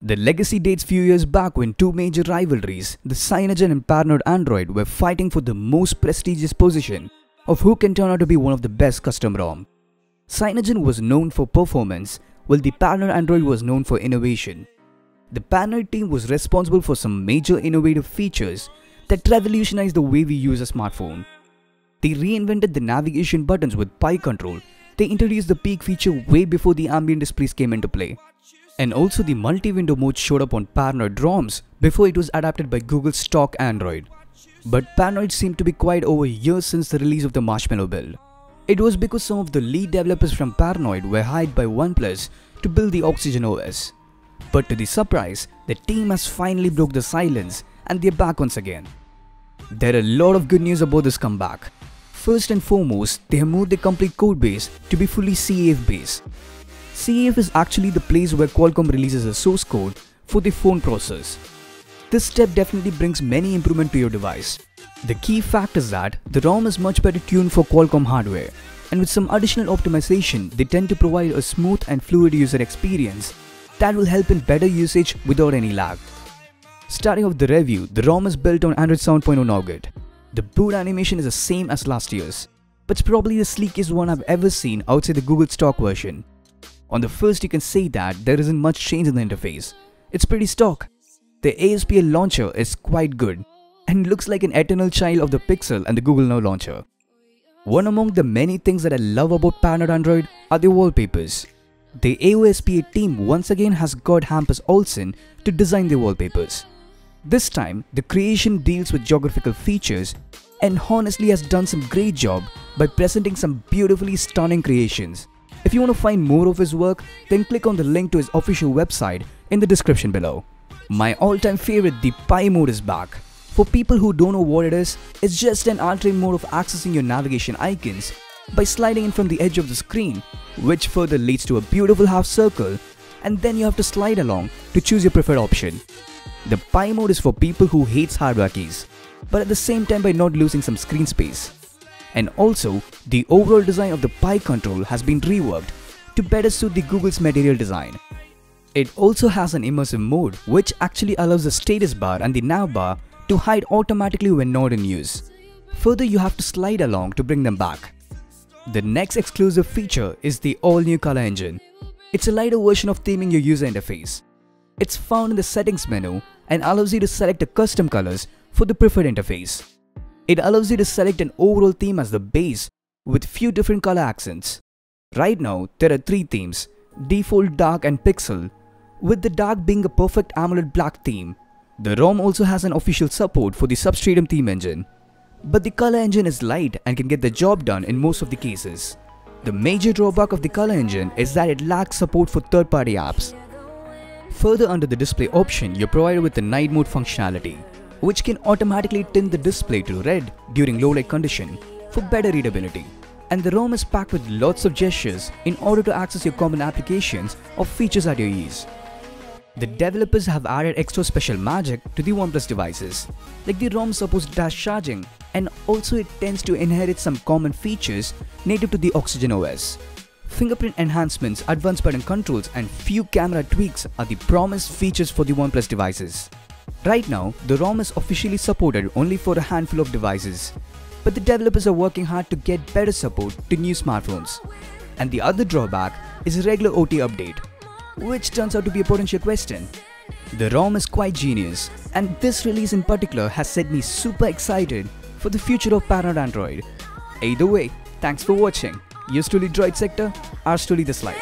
The legacy dates few years back when two major rivalries, the Cyanogen and paranoid Android, were fighting for the most prestigious position of who can turn out to be one of the best custom ROM. Cyanogen was known for performance, while the paranoid Android was known for innovation. The paranoid team was responsible for some major innovative features that revolutionized the way we use a smartphone. They reinvented the navigation buttons with Pi control. They introduced the peak feature way before the ambient displays came into play. And also the multi-window mode showed up on paranoid ROMs before it was adapted by Google's stock Android. But paranoid seemed to be quite over years since the release of the Marshmallow build. It was because some of the lead developers from paranoid were hired by OnePlus to build the Oxygen OS. But to the surprise, the team has finally broke the silence and they're back once again. There are a lot of good news about this comeback. First and foremost, they have moved their complete codebase to be fully CAF based. CAF is actually the place where Qualcomm releases a source code for the phone processors. This step definitely brings many improvements to your device. The key fact is that the ROM is much better tuned for Qualcomm hardware, and with some additional optimization, they tend to provide a smooth and fluid user experience that will help in better usage without any lag. Starting off the review, the ROM is built on Android 7.0 Nougat. The boot animation is the same as last year's, but it's probably the sleekest one I've ever seen outside the Google stock version. On the first, you can say that there isn't much change in the interface. It's pretty stock. The AOSPA launcher is quite good and looks like an eternal child of the Pixel and the Google Now launcher. One among the many things that I love about paranoid Android are the wallpapers. The AOSPA team once again has got Hampus Olsson to design the wallpapers. This time, the creation deals with geographical features and honestly has done some great job by presenting some beautifully stunning creations. If you want to find more of his work, then click on the link to his official website in the description below. My all-time favorite, the Pi mode, is back. For people who don't know what it is, it's just an alternate mode of accessing your navigation icons by sliding in from the edge of the screen, which further leads to a beautiful half circle, and then you have to slide along to choose your preferred option. The Pi mode is for people who hates hardware keys, but at the same time by not losing some screen space. And also, the overall design of the Pi control has been reworked to better suit the Google's material design. It also has an immersive mode which actually allows the status bar and the nav bar to hide automatically when not in use. Further, you have to slide along to bring them back. The next exclusive feature is the all-new color engine. It's a lighter version of theming your user interface. It's found in the settings menu and allows you to select the custom colors for the preferred interface. It allows you to select an overall theme as the base with few different color accents. Right now, there are 3 themes: default, dark and pixel, with the dark being a perfect AMOLED black theme. The ROM also has an official support for the Substratum theme engine, but the color engine is light and can get the job done in most of the cases. The major drawback of the color engine is that it lacks support for third-party apps. Further, under the display option, you're provided with the night mode functionality, which can automatically tint the display to red during low light condition for better readability. And the ROM is packed with lots of gestures in order to access your common applications or features at your ease. The developers have added extra special magic to the OnePlus devices, like the ROM supports dash charging, and also it tends to inherit some common features native to the Oxygen OS. Fingerprint enhancements, advanced button controls and few camera tweaks are the promised features for the OnePlus devices. Right now, the ROM is officially supported only for a handful of devices, but the developers are working hard to get better support to new smartphones. And the other drawback is a regular OTA update, which turns out to be a potential question. The ROM is quite genius, and this release in particular has set me super excited for the future of paranoid Android. Either way, thanks for watching. Yours truly Droid Sector, ours truly this life.